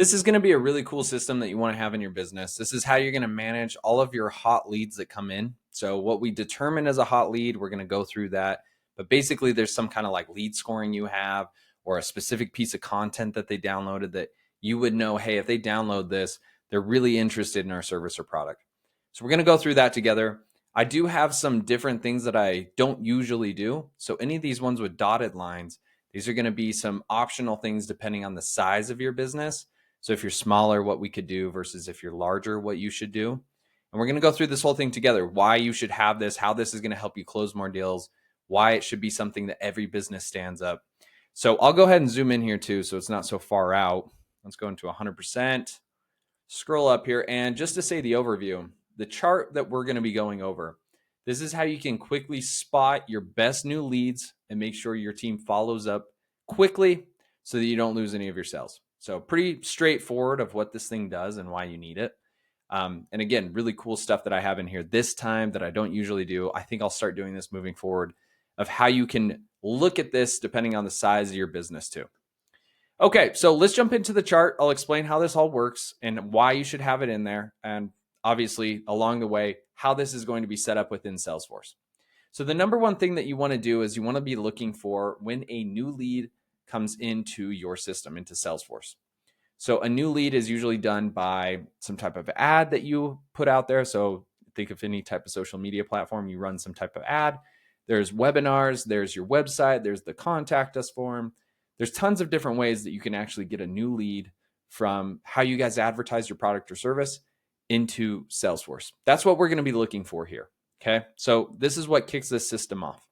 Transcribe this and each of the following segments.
This is going to be a really cool system that you want to have in your business. This is how you're going to manage all of your hot leads that come in. So what we determine as a hot lead, we're going to go through that. But basically, there's some kind of like lead scoring you have or a specific piece of content that they downloaded that you would know, hey, if they download this, they're really interested in our service or product. So we're going to go through that together. I do have some different things that I don't usually do. So any of these ones with dotted lines, these are going to be some optional things depending on the size of your business. So if you're smaller, what we could do versus if you're larger, what you should do. And we're going to go through this whole thing together, why you should have this, how this is going to help you close more deals, why it should be something that every business stands up. So I'll go ahead and zoom in here too, so it's not so far out. Let's go into 100%, scroll up here. And just to say the overview, the chart that we're going to be going over, this is how you can quickly spot your best new leads and make sure your team follows up quickly so that you don't lose any of your sales. So pretty straightforward of what this thing does and why you need it. And again, really cool stuff that I have in here this time that I don't usually do. I think I'll start doing this moving forward of how you can look at this depending on the size of your business too. Okay, so let's jump into the chart. I'll explain how this all works and why you should have it in there. And obviously, along the way, how this is going to be set up within Salesforce. So the number one thing that you want to do is you want to be looking for when a new lead comes into your system, into Salesforce. So a new lead is usually done by some type of ad that you put out there. So think of any type of social media platform, you run some type of ad. There's webinars, there's your website, there's the contact us form. There's tons of different ways that you can actually get a new lead from how you guys advertise your product or service into Salesforce. That's what we're going to be looking for here. Okay. So this is what kicks this system off.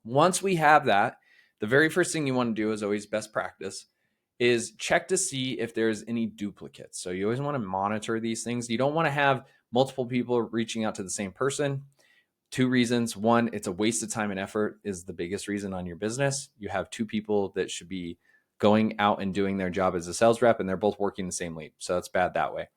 Once we have that, the very first thing you want to do is always best practice is check to see if there's any duplicates. So you always want to monitor these things. You don't want to have multiple people reaching out to the same person. Two reasons. One, it's a waste of time and effort is the biggest reason on your business. You have two people that should be going out and doing their job as a sales rep, and they're both working the same lead. So that's bad that way.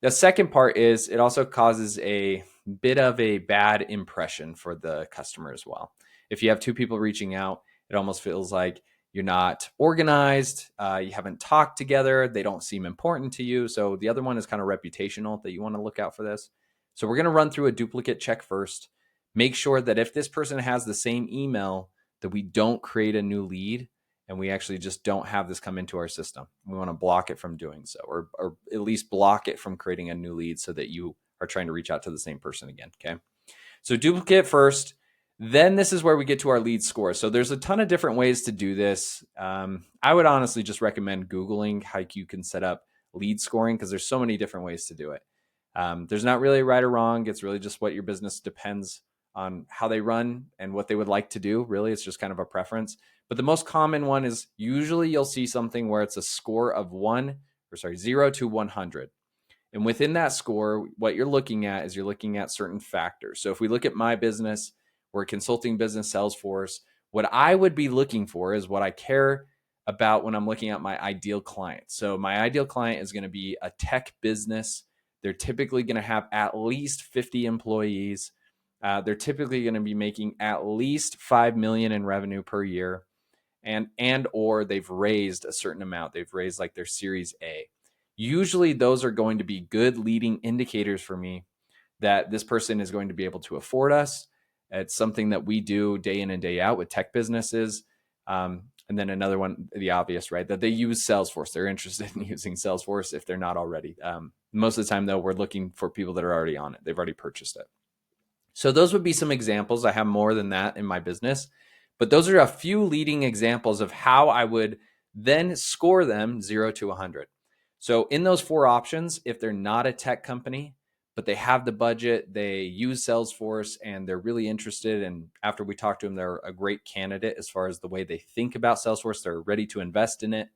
The second part is it also causes a bit of a bad impression for the customer as well. If you have two people reaching out, it almost feels like you're not organized, you haven't talked together, they don't seem important to you. So the other one is kind of reputational that you want to look out for this. So we're going to run through a duplicate check first. Make sure that if this person has the same email, that we don't create a new lead and we actually just don't have this come into our system. We want to block it from doing so, or at least block it from creating a new lead so that you are trying to reach out to the same person again. Okay. So duplicate first. Then this is where we get to our lead score. So there's a ton of different ways to do this. I would honestly just recommend Googling how you can set up lead scoring because there's so many different ways to do it. There's not really right or wrong. It's really just what your business depends on how they run and what they would like to do. Really, it's just kind of a preference. But the most common one is usually you'll see something where it's a score of 0 to 100. And within that score, what you're looking at is you're looking at certain factors. So if we look at my business, we're a consulting business, Salesforce. What I would be looking for is what I care about when I'm looking at my ideal client. So my ideal client is going to be a tech business. They're typically going to have at least 50 employees. They're typically going to be making at least 5 million in revenue per year, and or they've raised a certain amount. They've raised like their Series A. Usually those are going to be good leading indicators for me that this person is going to be able to afford us. It's something that we do day in and day out with tech businesses. And then another one, the obvious, right? That they use Salesforce. They're interested in using Salesforce if they're not already. Most of the time, though, we're looking for people that are already on it. They've already purchased it. So those would be some examples. I have more than that in my business, but those are a few leading examples of how I would then score them 0 to 100. So in those four options, if they're not a tech company, but they have the budget, they use Salesforce, and they're really interested. And after we talk to them, they're a great candidate as far as the way they think about Salesforce. They're ready to invest in it.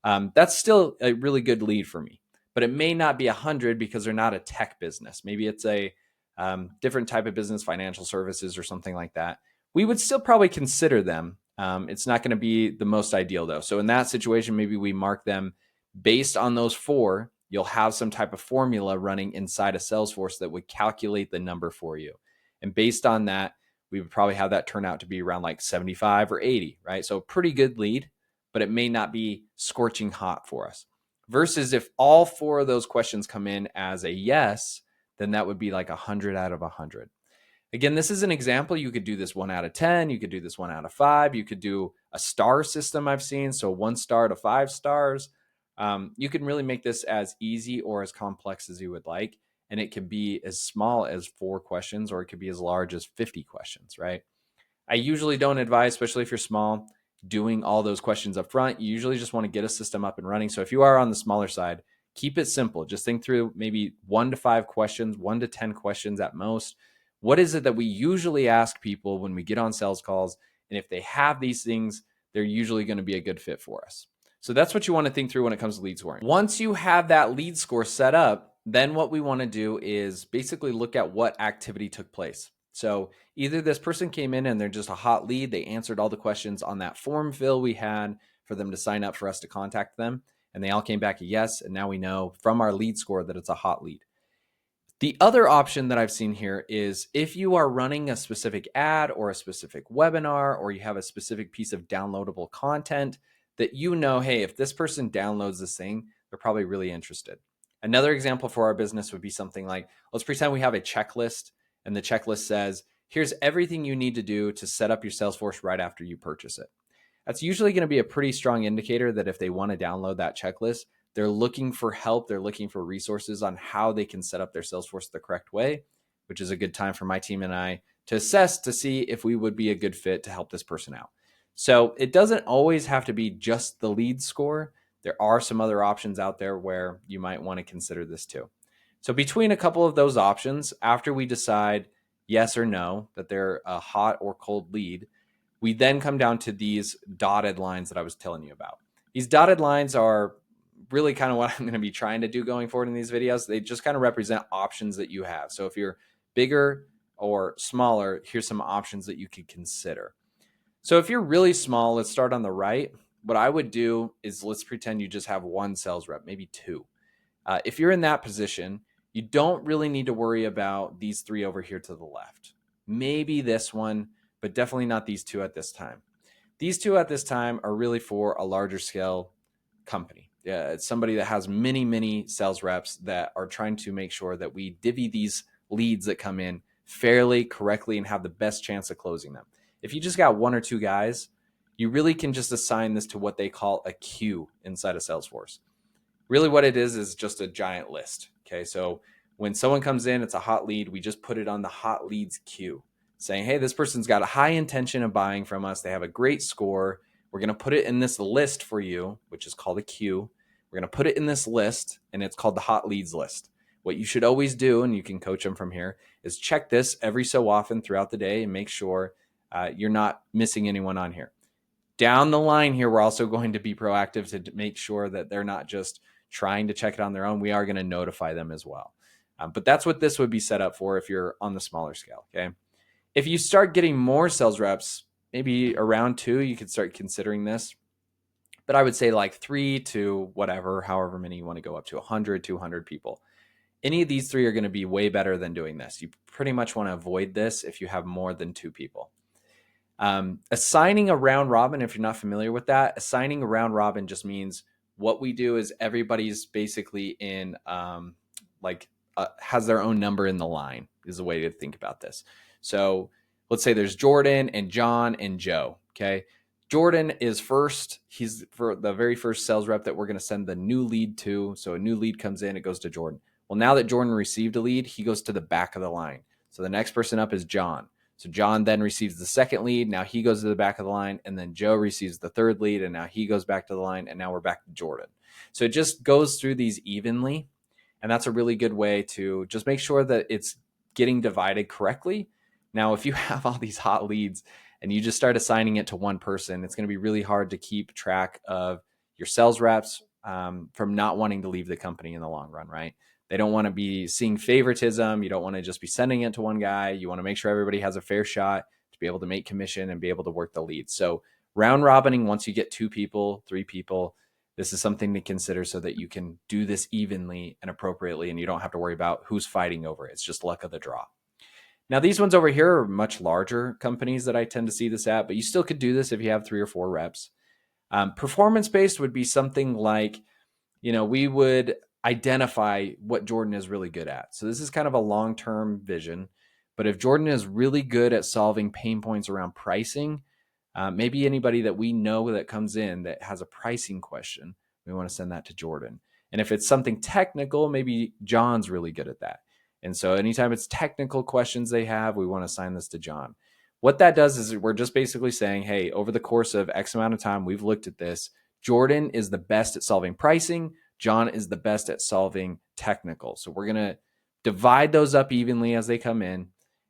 That's still a really good lead for me, but it may not be 100 because they're not a tech business. Maybe it's a different type of business, financial services or something like that. We would still probably consider them. It's not going to be the most ideal though. So in that situation, maybe we mark them based on those four. You'll have some type of formula running inside of Salesforce that would calculate the number for you. And based on that, we would probably have that turn out to be around like 75 or 80, right? So pretty good lead, but it may not be scorching hot for us. Versus if all 4 of those questions come in as a yes, then that would be like 100 out of 100. Again, this is an example. You could do this 1 out of 10. You could do this 1 out of 5. You could do a star system I've seen. So 1 star to 5 stars. You can really make this as easy or as complex as you would like. And it can be as small as 4 questions, or it could be as large as 50 questions, right? I usually don't advise, especially if you're small, doing all those questions up front. You usually just want to get a system up and running. So if you are on the smaller side, keep it simple. Just think through maybe 1 to 5 questions, 1 to 10 questions at most. What is it that we usually ask people when we get on sales calls? And if they have these things, they're usually going to be a good fit for us. So that's what you want to think through when it comes to lead scoring. Once you have that lead score set up, then what we want to do is basically look at what activity took place. So either this person came in and they're just a hot lead, they answered all the questions on that form fill we had for them to sign up for us to contact them, and they all came back a yes, and now we know from our lead score that it's a hot lead. The other option that I've seen here is if you are running a specific ad or a specific webinar, or you have a specific piece of downloadable content that you know, hey, if this person downloads this thing, they're probably really interested. Another example for our business would be something like, let's pretend we have a checklist, and the checklist says, here's everything you need to do to set up your Salesforce right after you purchase it. That's usually going to be a pretty strong indicator that if they want to download that checklist, they're looking for help. They're looking for resources on how they can set up their Salesforce the correct way, which is a good time for my team and I to assess to see if we would be a good fit to help this person out. So it doesn't always have to be just the lead score. There are some other options out there where you might want to consider this too. So between a couple of those options, after we decide yes or no, that they're a hot or cold lead, we then come down to these dotted lines that I was telling you about. These dotted lines are really kind of what I'm going to be trying to do going forward in these videos. They just kind of represent options that you have. So if you're bigger or smaller, here's some options that you could consider. So if you're really small, let's start on the right. What I would do is, let's pretend you just have 1 sales rep, maybe 2. If you're in that position, you don't really need to worry about these 3 over here to the left. Maybe this one, but definitely not these 2 at this time. These 2 at this time are really for a larger scale company. It's somebody that has many, many sales reps that are trying to make sure that we divvy these leads that come in fairly, correctly, and have the best chance of closing them. If you just got 1 or 2 guys, you really can just assign this to what they call a queue inside of Salesforce. Really what it is just a giant list. Okay, so when someone comes in, it's a hot lead, we just put it on the hot leads queue, saying, hey, this person's got a high intention of buying from us. They have a great score. We're going to put it in this list for you, which is called a queue. We're going to put it in this list, and it's called the hot leads list. What you should always do, and you can coach them from here, is check this every so often throughout the day and make sure you're not missing anyone on here. Down the line here, we're also going to be proactive to make sure that they're not just trying to check it on their own. We are going to notify them as well. But that's what this would be set up for if you're on the smaller scale, okay? If you start getting more sales reps, maybe around 2, you could start considering this. But I would say like 3 to whatever, however many you want to go up to, 100, 200 people. Any of these 3 are going to be way better than doing this. You pretty much want to avoid this if you have more than 2 people. Assigning a round robin, if you're not familiar with that, assigning a round robin just means what we do is everybody's basically in has their own number in the line, is a way to think about this. So let's say there's Jordan and John and Joe. Okay. Jordan is first. He's for the very first sales rep that we're going to send the new lead to. So a new lead comes in, it goes to Jordan. Well, now that Jordan received a lead, he goes to the back of the line. So the next person up is John. So John then receives the second lead. Now he goes to the back of the line, and then Joe receives the third lead, and now he goes back to the line, and now we're back to Jordan. So it just goes through these evenly, and that's a really good way to just make sure that it's getting divided correctly. Now, if you have all these hot leads and you just start assigning it to one person, it's going to be really hard to keep track of your sales reps from not wanting to leave the company in the long run, right? They don't want to be seeing favoritism. You don't want to just be sending it to one guy. You want to make sure everybody has a fair shot to be able to make commission and be able to work the leads. So round robining, once you get 2 people, 3 people, this is something to consider so that you can do this evenly and appropriately, and you don't have to worry about who's fighting over it. It's just luck of the draw. Now, these ones over here are much larger companies that I tend to see this at, but you still could do this if you have 3 or 4 reps. Performance-based would be something like we would identify what Jordan is really good at. So this is kind of a long-term vision. But if Jordan is really good at solving pain points around pricing, maybe anybody that we know that comes in that has a pricing question, we want to send that to Jordan. And if it's something technical, maybe John's really good at that. And so anytime it's technical questions they have, we want to assign this to John. What that does is we're just basically saying, hey, over the course of X amount of time, we've looked at this. Jordan is the best at solving pricing. John is the best at solving technical. So we're going to divide those up evenly as they come in.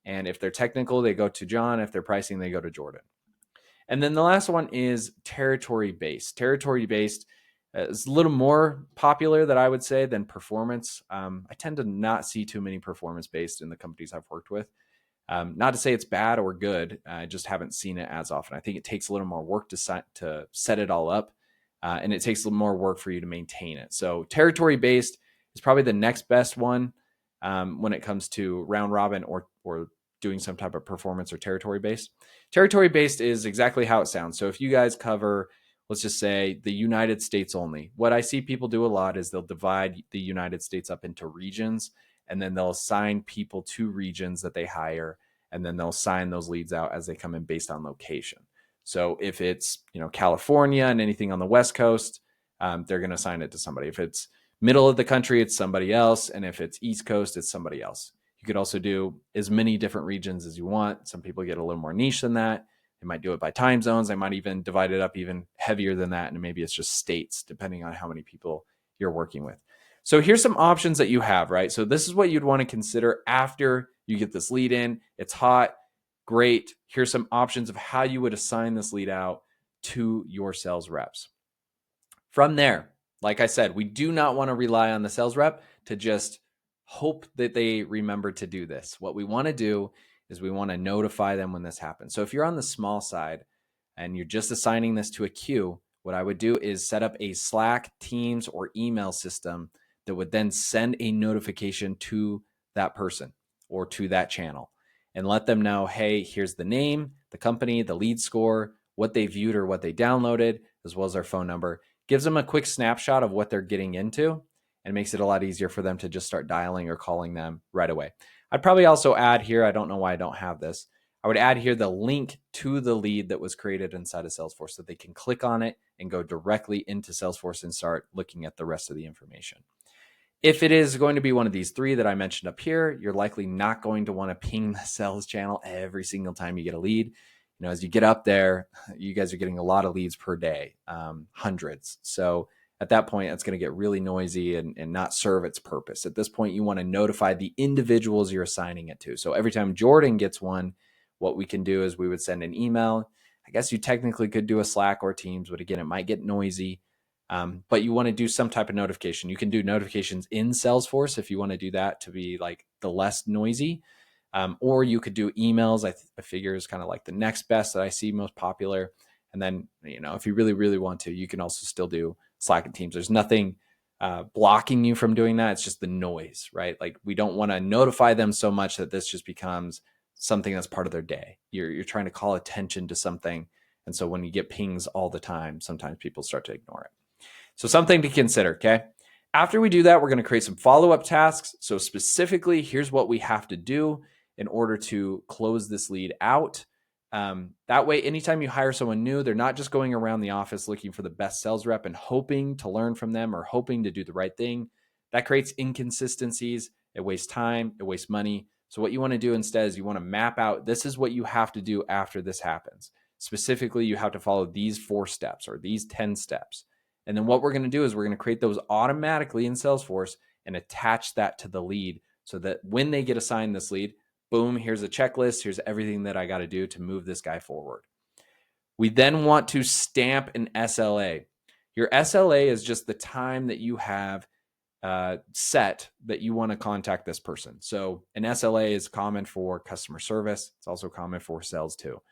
And if they're technical, they go to John. If they're pricing, they go to Jordan. And then the last one is territory based. Territory based is a little more popular that I would say than performance. I tend to not see too many performance based in the companies I've worked with. Not to say it's bad or good. I just haven't seen it as often. I think it takes a little more work to set it all up. And it takes a little more work for you to maintain it. So territory based is probably the next best one when it comes to round robin or doing some type of performance or territory based. Territory based is exactly how it sounds. So if you guys cover, let's just say, the United States only, what I see people do a lot is they'll divide the United States up into regions, and then they'll assign people to regions that they hire, and then they'll assign those leads out as they come in based on location. So if it's California and anything on the West Coast, they're going to assign it to somebody. If it's middle of the country, it's somebody else, and if it's East Coast, it's somebody else. You could also do as many different regions as you want. Some people get a little more niche than that. They might do it by time zones. They might even divide it up even heavier than that, and maybe it's just states, depending on how many people you're working with. So here's some options that you have, right? So this is what you'd want to consider after you get this lead in. It's hot. Great. Here's some options of how you would assign this lead out to your sales reps. From there, like I said, we do not want to rely on the sales rep to just hope that they remember to do this. What we want to do is we want to notify them when this happens. So if you're on the small side and you're just assigning this to a queue, what I would do is set up a Slack, Teams, or email system that would then send a notification to that person or to that channel and let them know, hey, here's the name, the company, the lead score, what they viewed or what they downloaded, as well as their phone number. Gives them a quick snapshot of what they're getting into and makes it a lot easier for them to just start dialing or calling them right away. I'd probably also add here, I don't know why I don't have this, I would add here the link to the lead that was created inside of Salesforce so they can click on it and go directly into Salesforce and start looking at the rest of the information. If it is going to be one of these three that I mentioned up here, you're likely not going to want to ping the sales channel every single time you get a lead. As you get up there, you guys are getting a lot of leads per day, hundreds. So at that point, it's going to get really noisy and not serve its purpose. At this point, you want to notify the individuals you're assigning it to. So every time Jordan gets one, what we can do is we would send an email. I guess you technically could do a Slack or Teams, but again, it might get noisy. But you want to do some type of notification. You can do notifications in Salesforce if you want to do that to be like the less noisy. Or you could do emails. I figure is kind of like the next best that I see most popular. And then, if you really, really want to, you can also still do Slack and Teams. There's nothing blocking you from doing that. It's just the noise, right? Like we don't want to notify them so much that this just becomes something that's part of their day. You're trying to call attention to something. And so when you get pings all the time, sometimes people start to ignore it. So something to consider, okay? After we do that, we're going to create some follow-up tasks. So specifically, here's what we have to do in order to close this lead out. That way, anytime you hire someone new, they're not just going around the office looking for the best sales rep and hoping to learn from them or hoping to do the right thing. That creates inconsistencies. It wastes time. It wastes money. So what you want to do instead is you want to map out, this is what you have to do after this happens. Specifically, you have to follow these 4 steps or these 10 steps. And then what we're going to do is we're going to create those automatically in Salesforce and attach that to the lead so that when they get assigned this lead, boom, here's a checklist. Here's everything that I got to do to move this guy forward. We then want to stamp an SLA. Your SLA is just the time that you have set that you want to contact this person. So an SLA is common for customer service. It's also common for sales too.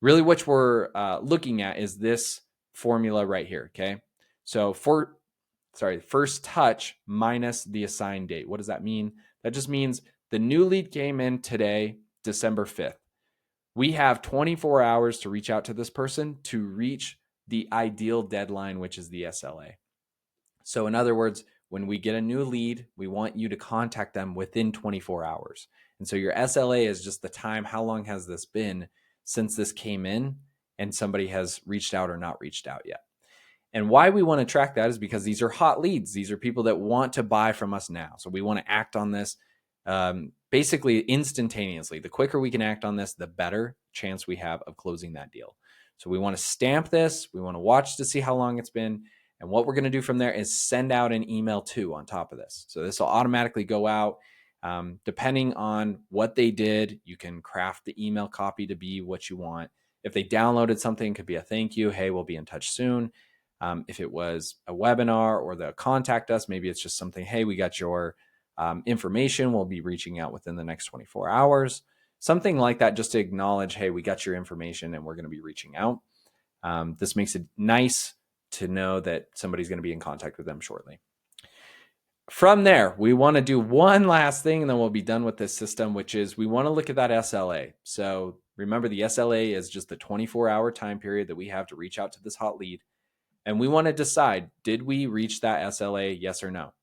Really what we're looking at is this formula right here, okay? So first touch minus the assigned date. What does that mean? That just means the new lead came in today, December 5th. We have 24 hours to reach out to this person to reach the ideal deadline, which is the SLA. So in other words, when we get a new lead, we want you to contact them within 24 hours. And so your SLA is just the time, how long has this been since this came in and somebody has reached out or not reached out yet. And why we want to track that is because these are hot leads. These are people that want to buy from us now. So we want to act on this basically instantaneously. The quicker we can act on this, the better chance we have of closing that deal. So we want to stamp this. We want to watch to see how long it's been. And what we're going to do from there is send out an email too on top of this. So this will automatically go out. Depending on what they did, you can craft the email copy to be what you want. If they downloaded something, it could be a thank you. Hey, we'll be in touch soon. If it was a webinar or they'll contact us, maybe it's just something, hey, we got your information. We'll be reaching out within the next 24 hours. Something like that, just to acknowledge, hey, we got your information and we're going to be reaching out. This makes it nice to know that somebody's going to be in contact with them shortly. From there, we want to do one last thing and then we'll be done with this system, which is we want to look at that SLA. So remember, the SLA is just the 24-hour time period that we have to reach out to this hot lead. And we want to decide, did we reach that SLA, yes or no?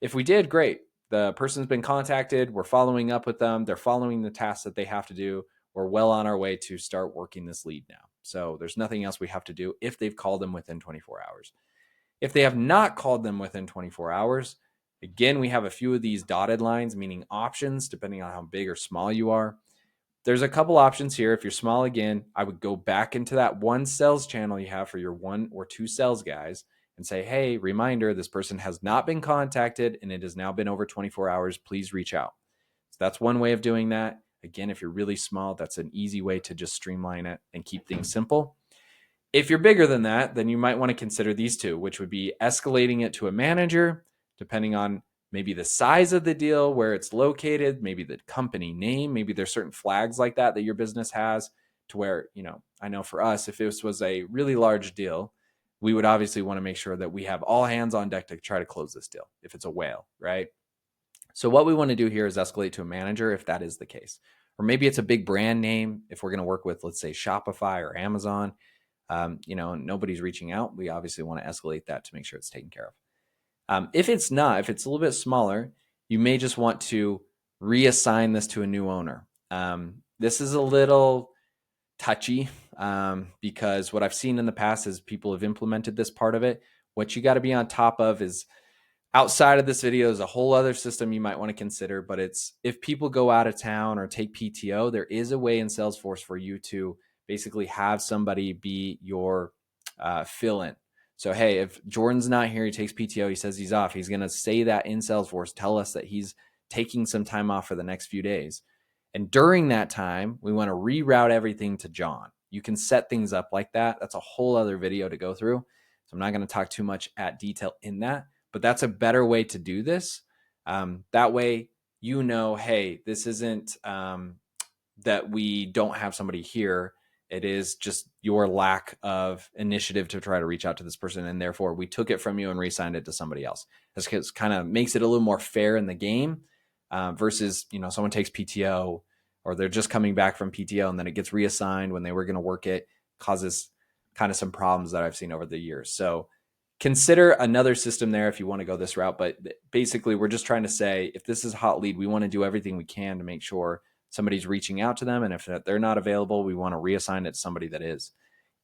If we did, great. The person's been contacted. We're following up with them. They're following the tasks that they have to do. We're well on our way to start working this lead now. So there's nothing else we have to do if they've called them within 24 hours. If they have not called them within 24 hours, again, we have a few of these dotted lines, meaning options, depending on how big or small you are. There's a couple options here. If you're small, again, I would go back into that one sales channel you have for your 1 or 2 sales guys and say, hey, reminder, this person has not been contacted and it has now been over 24 hours. Please reach out. So that's one way of doing that. Again, if you're really small, that's an easy way to just streamline it and keep things simple. If you're bigger than that, then you might want to consider these two, which would be escalating it to a manager, depending on maybe the size of the deal, where it's located, maybe the company name, maybe there's certain flags like that that your business has to where, I know for us, if this was a really large deal, we would obviously want to make sure that we have all hands on deck to try to close this deal if it's a whale, right? So what we want to do here is escalate to a manager if that is the case. Or maybe it's a big brand name. If we're going to work with, let's say, Shopify or Amazon, nobody's reaching out, we obviously want to escalate that to make sure it's taken care of. If it's not, if it's a little bit smaller, you may just want to reassign this to a new owner. This is a little touchy because what I've seen in the past is people have implemented this part of it. What you got to be on top of is outside of this video is a whole other system you might want to consider, but it's if people go out of town or take PTO, there is a way in Salesforce for you to basically have somebody be your fill-in. So, hey, if Jordan's not here, he takes PTO, he says he's off, he's going to say that in Salesforce, tell us that he's taking some time off for the next few days. And during that time, we want to reroute everything to John. You can set things up like that. That's a whole other video to go through. So I'm not going to talk too much at detail in that, but that's a better way to do this. That way, hey, this isn't that we don't have somebody here. It is just your lack of initiative to try to reach out to this person. And therefore, we took it from you and reassigned it to somebody else. This kind of makes it a little more fair in the game versus, someone takes PTO or they're just coming back from PTO and then it gets reassigned when they were going to work it, causes kind of some problems that I've seen over the years. So consider another system there if you want to go this route. But basically, we're just trying to say, if this is a hot lead, we want to do everything we can to make sure somebody's reaching out to them. And if they're not available, we want to reassign it to somebody that is.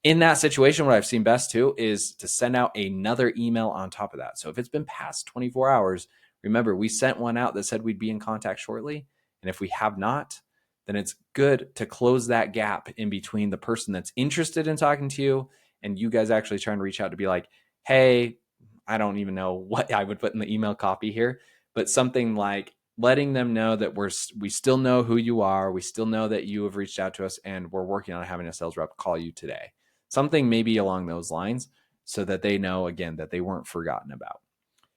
In that situation, what I've seen best too is to send out another email on top of that. So if it's been past 24 hours, remember, we sent one out that said we'd be in contact shortly. And if we have not, then it's good to close that gap in between the person that's interested in talking to you and you guys actually trying to reach out to be like, hey, I don't even know what I would put in the email copy here, but something like letting them know that we still know who you are. We still know that you have reached out to us and we're working on having a sales rep call you today. Something maybe along those lines so that they know, again, that they weren't forgotten about.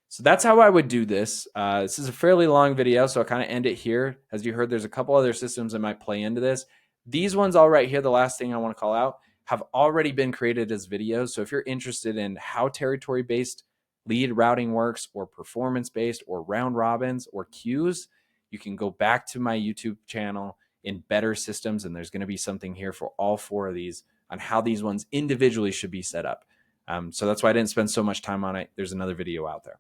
So that's how I would do this. This is a fairly long video, so I'll kind of end it here. As you heard, there's a couple other systems that might play into this. These ones all right here, the last thing I want to call out, have already been created as videos. So if you're interested in how territory-based lead routing works or performance-based or round robins or queues, you can go back to my YouTube channel in Better Systems, and there's going to be something here for all 4 of these on how these ones individually should be set up. So that's why I didn't spend so much time on it. There's another video out there.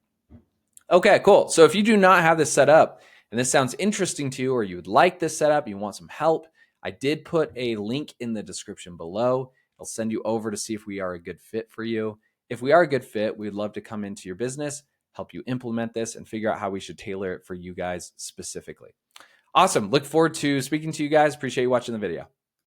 Okay, cool. So if you do not have this set up and this sounds interesting to you, or you would like this setup, you want some help, I did put a link in the description below. I'll send you over to see if we are a good fit for you. If we are a good fit, we'd love to come into your business, help you implement this, and figure out how we should tailor it for you guys specifically. Awesome. Look forward to speaking to you guys. Appreciate you watching the video.